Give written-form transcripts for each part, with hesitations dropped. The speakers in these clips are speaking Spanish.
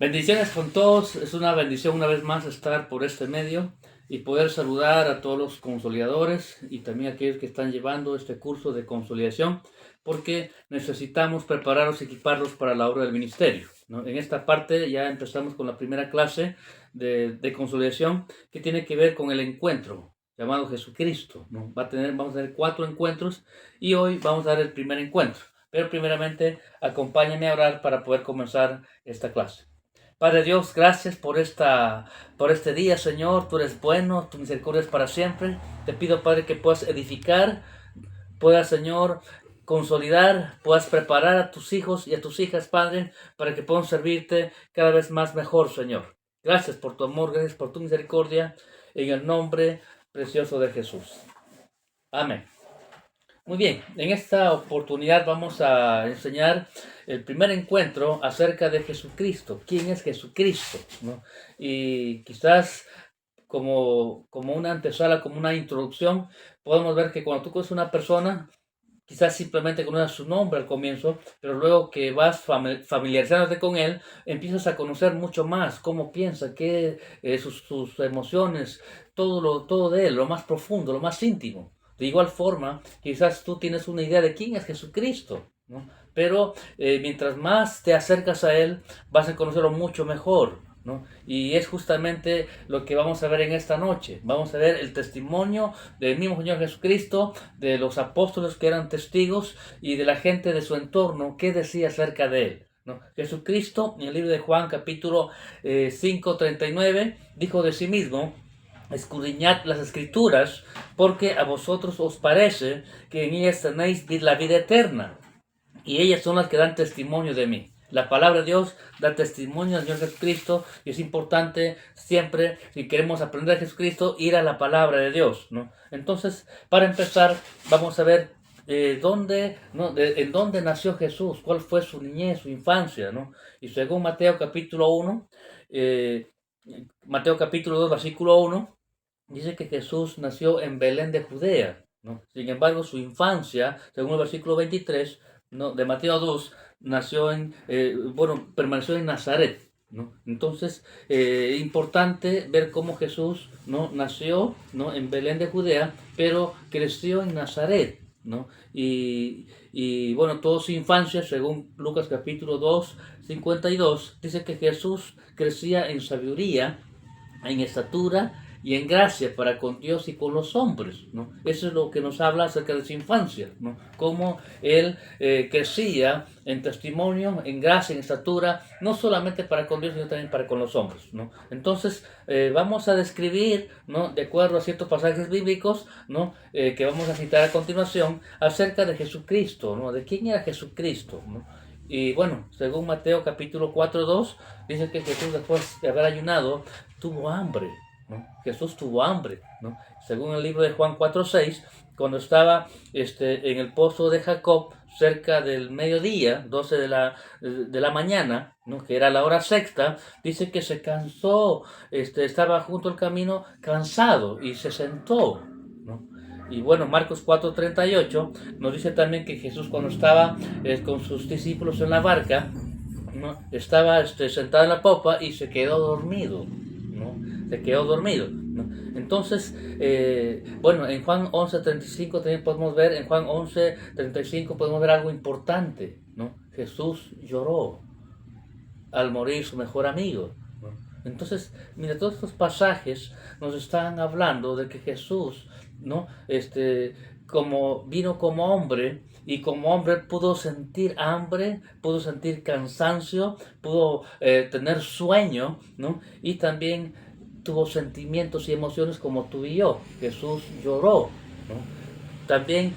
Bendiciones con todos. Es una bendición una vez más estar por este medio y poder saludar a todos los consolidadores y también a aquellos que están llevando este curso de consolidación, porque necesitamos prepararlos y equiparlos para la obra del ministerio, ¿no? En esta parte ya empezamos con la primera clase de consolidación, que tiene que ver con el encuentro llamado Jesucristo, ¿no? Vamos a tener 4 encuentros y hoy vamos a dar el primer encuentro. Pero primeramente acompáñenme a orar para poder comenzar esta clase. Padre Dios, gracias por este día, Señor. Tú eres bueno, tu misericordia es para siempre. Te pido, Padre, que puedas edificar, puedas, Señor, consolidar, puedas preparar a tus hijos y a tus hijas, Padre, para que puedan servirte cada vez más mejor, Señor. Gracias por tu amor, gracias por tu misericordia, en el nombre precioso de Jesús. Amén. Muy bien, en esta oportunidad vamos a enseñar el primer encuentro acerca de Jesucristo. ¿Quién es Jesucristo? ¿No? Y quizás como una antesala, como una introducción, podemos ver que cuando tú conoces a una persona, quizás simplemente conoces su nombre al comienzo, pero luego que vas familiarizándote con él, empiezas a conocer mucho más cómo piensa, sus emociones, todo de él, lo más profundo, lo más íntimo. De igual forma, quizás tú tienes una idea de quién es Jesucristo, ¿no? Pero mientras más te acercas a Él, vas a conocerlo mucho mejor, ¿no? Y es justamente lo que vamos a ver en esta noche. Vamos a ver el testimonio del mismo Señor Jesucristo, de los apóstoles que eran testigos y de la gente de su entorno, qué decía acerca de Él, ¿no? Jesucristo, en el libro de Juan, capítulo 5:39, dijo de sí mismo: escudriñad las escrituras, porque a vosotros os parece que en ellas tenéis la vida eterna, y ellas son las que dan testimonio de mí. La palabra de Dios da testimonio del Señor Jesucristo, y es importante siempre, si queremos aprender a Jesucristo, ir a la palabra de Dios, ¿no? Entonces, para empezar, vamos a ver en dónde nació Jesús, cuál fue su niñez, su infancia, ¿no? Y según Mateo capítulo 1, Mateo capítulo 2, versículo 1, dice que Jesús nació en Belén de Judea, ¿no? Sin embargo, su infancia, según el versículo 23, ¿no?, de Mateo 2, permaneció en Nazaret, ¿no? Entonces, importante ver cómo Jesús, ¿no?, nació, ¿no?, en Belén de Judea, pero creció en Nazaret, ¿no? Y bueno, toda su infancia, según Lucas capítulo 2, 52, dice que Jesús crecía en sabiduría, en estatura y en gracia para con Dios y con los hombres, ¿no? Eso es lo que nos habla acerca de su infancia, ¿no? Cómo él crecía en testimonio, en gracia, en estatura, no solamente para con Dios, sino también para con los hombres, ¿no? Entonces, vamos a describir, ¿no?, de acuerdo a ciertos pasajes bíblicos, ¿no?, que vamos a citar a continuación, acerca de Jesucristo, ¿no? De quién era Jesucristo, ¿no? Y bueno, según Mateo capítulo 4:2, dice que Jesús, después de haber ayunado, tuvo hambre, ¿no? Jesús tuvo hambre, ¿no? Según el libro de Juan 4:6, cuando estaba en el pozo de Jacob, cerca del mediodía, 12 de la mañana, ¿no?, que era la hora sexta, dice que se cansó, estaba junto al camino cansado y se sentó, ¿no? Y bueno, Marcos 4:38 nos dice también que Jesús, cuando estaba con sus discípulos en la barca, ¿no?, estaba sentado en la popa y se quedó dormido, ¿no? Se quedó dormido, ¿no? Entonces, bueno, en Juan 11:35 también podemos ver, en Juan 11:35 podemos ver algo importante, ¿no? Jesús lloró al morir su mejor amigo, ¿no? Entonces, mira, todos estos pasajes nos están hablando de que Jesús, ¿no?, como vino como hombre, y como hombre pudo sentir hambre, pudo sentir cansancio, pudo tener sueño, ¿no? Y también tuvo sentimientos y emociones como tú y yo. Jesús lloró, ¿no? También,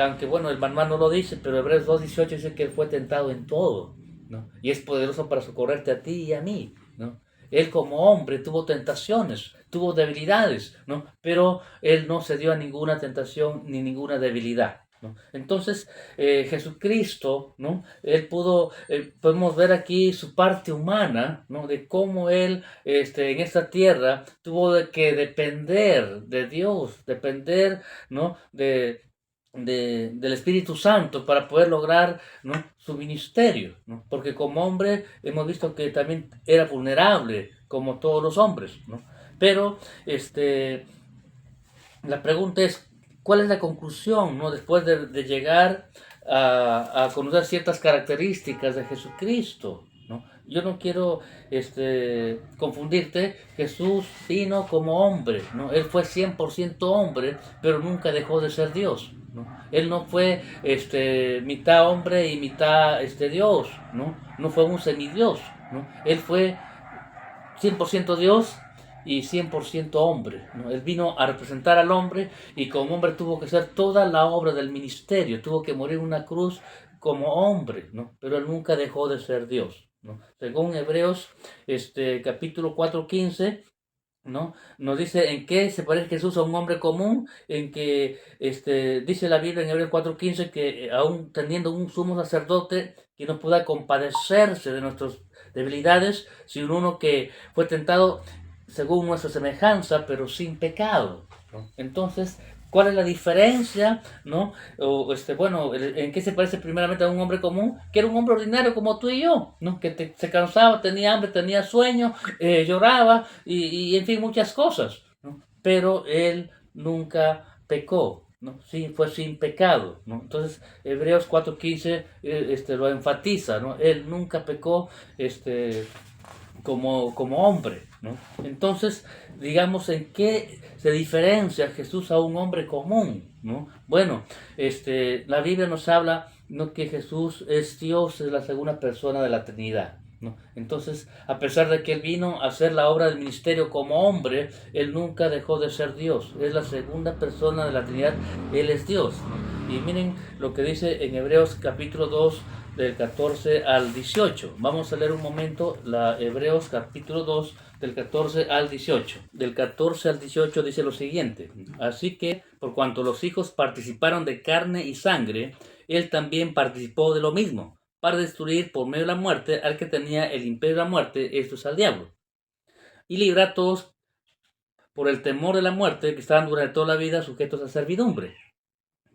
aunque bueno, el manual no lo dice, pero Hebreos 2:18 dice que él fue tentado en todo, ¿no? Y es poderoso para socorrerte a ti y a mí, ¿no? Él como hombre tuvo tentaciones, tuvo debilidades, ¿no? Pero él no cedió a ninguna tentación ni ninguna debilidad, ¿no? Entonces, Jesucristo, ¿no?, él podemos ver aquí su parte humana, ¿no?, de cómo él, en esta tierra tuvo que depender de Dios, depender, ¿no?, del Espíritu Santo para poder lograr, ¿no?, su ministerio, ¿no? Porque como hombre hemos visto que también era vulnerable, como todos los hombres, ¿no? Pero la pregunta es, ¿cuál es la conclusión, ¿no?, después de llegar a conocer ciertas características de Jesucristo, ¿no? Yo no quiero confundirte. Jesús vino como hombre, ¿no? Él fue 100% hombre, pero nunca dejó de ser Dios, ¿no? Él no fue mitad hombre y mitad Dios, ¿no? No fue un semidios, ¿no? Él fue 100% Dios y 100% hombre, ¿no? Él vino a representar al hombre y como hombre tuvo que hacer toda la obra del ministerio, tuvo que morir en una cruz como hombre, ¿no? Pero él nunca dejó de ser Dios, ¿no? Según Hebreos capítulo 4:15, ¿no?, nos dice en qué se parece Jesús a un hombre común, en que dice la Biblia en Hebreos 4:15 que aún teniendo un sumo sacerdote que no pueda compadecerse de nuestras debilidades, sino uno que fue tentado según nuestra semejanza, pero sin pecado, ¿no? Entonces, ¿cuál es la diferencia, no? O, bueno, ¿en qué se parece primeramente a un hombre común? Que era un hombre ordinario como tú y yo, ¿no? Que se cansaba, tenía hambre, tenía sueño, lloraba y en fin, muchas cosas, ¿no? Pero él nunca pecó, ¿no? Sí, fue sin pecado, ¿no? Entonces, Hebreos 4:15 lo enfatiza, ¿no? Él nunca pecó, como hombre, ¿no? Entonces, digamos, ¿en qué se diferencia Jesús a un hombre común, ¿no? Bueno, la Biblia nos habla, ¿no?, que Jesús es Dios, es la segunda persona de la Trinidad, ¿no? Entonces, a pesar de que él vino a hacer la obra del ministerio como hombre, él nunca dejó de ser Dios. Es la segunda persona de la Trinidad, él es Dios, ¿no? Y miren lo que dice en Hebreos capítulo 2, del 14 al 18. Vamos a leer un momento la Hebreos capítulo 2, del 14 al 18. Del 14 al 18 dice lo siguiente: así que, por cuanto los hijos participaron de carne y sangre, él también participó de lo mismo, para destruir por medio de la muerte al que tenía el imperio de la muerte, esto es, al diablo, y librar a todos por el temor de la muerte, que estaban durante toda la vida sujetos a servidumbre.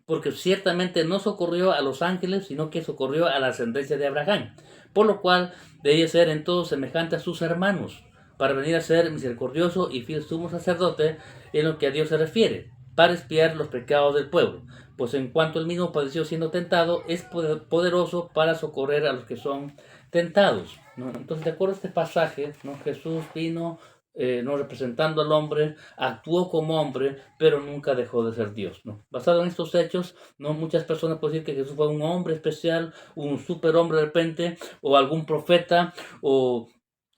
Porque ciertamente no socorrió a los ángeles, sino que socorrió a la ascendencia de Abraham, por lo cual debía ser en todo semejante a sus hermanos, para venir a ser misericordioso y fiel sumo sacerdote en lo que a Dios se refiere, para expiar los pecados del pueblo, pues en cuanto él mismo padeció siendo tentado, es poderoso para socorrer a los que son tentados, ¿no? Entonces, de acuerdo a este pasaje, ¿no?, Jesús vino, no representando al hombre, actuó como hombre, pero nunca dejó de ser Dios, ¿no? Basado en estos hechos, ¿no?, muchas personas pueden decir que Jesús fue un hombre especial, un superhombre de repente, o algún profeta, o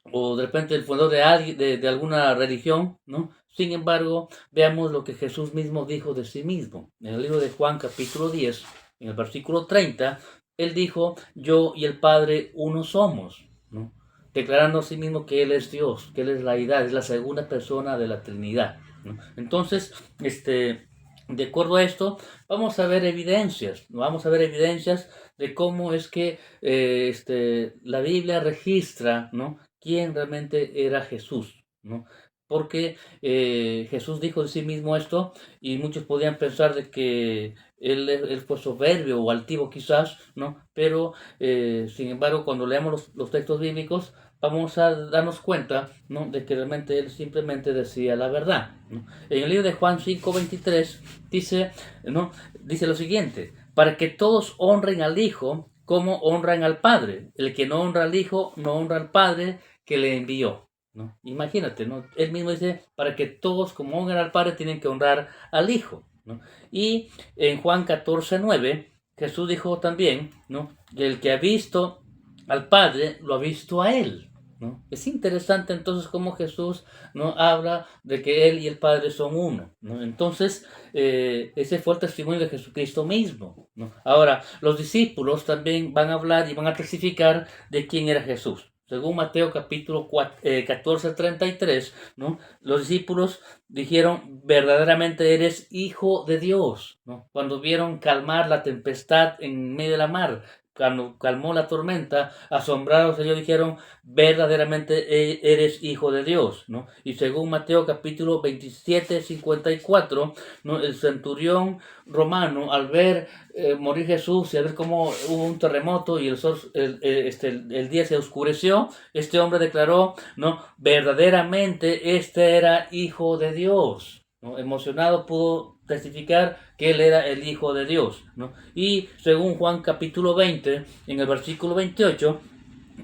de repente el fundador de alguna religión, ¿no? Sin embargo, veamos lo que Jesús mismo dijo de sí mismo. En el libro de Juan capítulo 10, en el versículo 30, él dijo: yo y el Padre uno somos, ¿no?, declarando a sí mismo que Él es Dios, que Él es la deidad, es la segunda persona de la Trinidad, ¿no? Entonces, de acuerdo a esto, vamos a ver evidencias, ¿no? Vamos a ver evidencias de cómo es que la Biblia registra, ¿no?, quién realmente era Jesús, ¿no? Porque Jesús dijo de sí mismo esto, y muchos podían pensar de que él fue soberbio o altivo quizás, ¿no? Pero, sin embargo, cuando leamos los textos bíblicos, vamos a darnos cuenta, ¿no?, de que realmente él simplemente decía la verdad, ¿no? En el libro de Juan 5:23 dice, ¿no?, dice lo siguiente: para que todos honren al Hijo como honran al Padre. El que no honra al Hijo, no honra al Padre que le envió, ¿no? Imagínate, ¿no? Él mismo dice, para que todos, como honran al Padre, tienen que honrar al Hijo, ¿no? Y en Juan 14:9, Jesús dijo también, ¿no?, que el que ha visto al Padre, lo ha visto a Él, ¿no? Es interesante entonces cómo Jesús, ¿no?, habla de que Él y el Padre son uno, ¿no? Entonces, ese fue el testimonio de Jesucristo mismo, ¿no? Ahora, los discípulos también van a hablar y van a testificar de quién era Jesús. Según Mateo capítulo 14:33, ¿no?, los discípulos dijeron: verdaderamente eres hijo de Dios, ¿no?, cuando vieron calmar la tempestad en medio de la mar, cuando calmó la tormenta, asombrados ellos dijeron, verdaderamente eres hijo de Dios, ¿no? Y según Mateo capítulo 27, 54, ¿no? El centurión romano, al ver morir Jesús y al ver cómo hubo un terremoto y el día se oscureció, este hombre declaró, ¿no? Verdaderamente este era hijo de Dios, ¿no? Emocionado pudo testificar que él era el Hijo de Dios, ¿no? Y según Juan capítulo 20, en el versículo 28,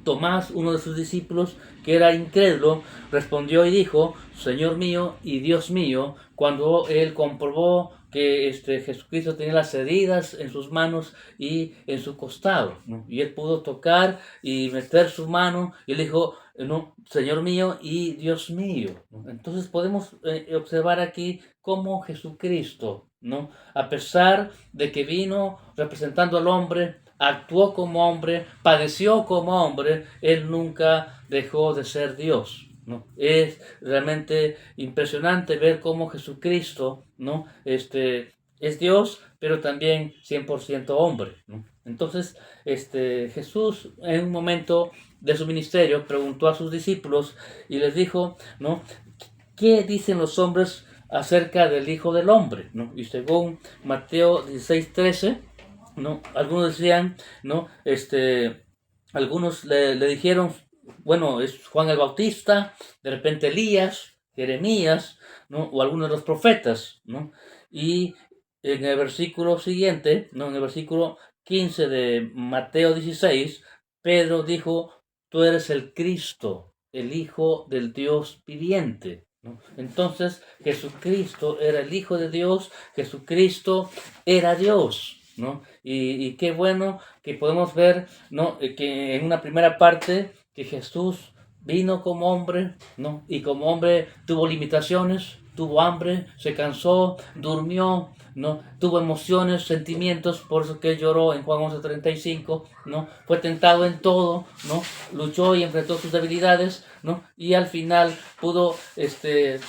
Tomás, uno de sus discípulos, que era incrédulo, respondió y dijo, Señor mío y Dios mío, cuando él comprobó que Jesucristo tenía las heridas en sus manos y en su costado, ¿no? Y él pudo tocar y meter su mano y él dijo, no, Señor mío y Dios mío, ¿no? Entonces podemos observar aquí cómo Jesucristo, ¿no? A pesar de que vino representando al hombre, actuó como hombre, padeció como hombre, él nunca dejó de ser Dios, ¿no? Es realmente impresionante ver cómo Jesucristo, ¿no? Es Dios, pero también 100% hombre, ¿no? Entonces, Jesús en un momento de su ministerio preguntó a sus discípulos y les dijo, ¿no? ¿Qué dicen los hombres acerca del Hijo del Hombre? ¿No? Y según Mateo 16:13, ¿no? Algunos decían, ¿no? Algunos le dijeron, bueno, es Juan el Bautista, de repente Elías, Jeremías, ¿no? O algunos de los profetas, ¿no? Y en el versículo siguiente, ¿no? En el versículo 15 de Mateo 16, Pedro dijo, tú eres el Cristo, el Hijo del Dios viviente, ¿no? Entonces Jesucristo era el Hijo de Dios, Jesucristo era Dios, ¿no? Y qué bueno que podemos ver, ¿no? Que en una primera parte que Jesús vino como hombre, ¿no? Y como hombre tuvo limitaciones, tuvo hambre, se cansó, durmió, ¿no? Tuvo emociones, sentimientos, por eso que lloró en Juan 11:35, ¿no? Fue tentado en todo, ¿no? Luchó y enfrentó sus debilidades, ¿no? Y al final pudo, él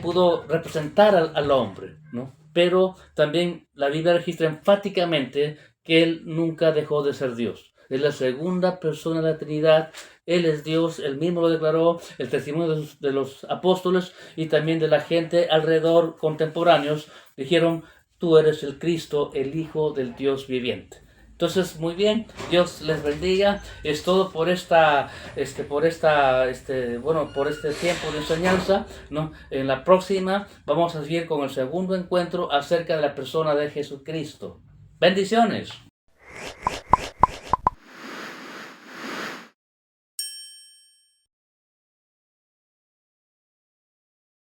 pudo representar al hombre, ¿no? Pero también la Biblia registra enfáticamente que él nunca dejó de ser Dios. Es la segunda persona de la Trinidad. Él es Dios, él mismo lo declaró, el testimonio de los apóstoles y también de la gente alrededor contemporáneos dijeron, tú eres el Cristo, el Hijo del Dios viviente. Entonces, muy bien, Dios les bendiga. Es todo por por este tiempo de enseñanza, ¿no? En la próxima vamos a seguir con el segundo encuentro acerca de la persona de Jesucristo. Bendiciones.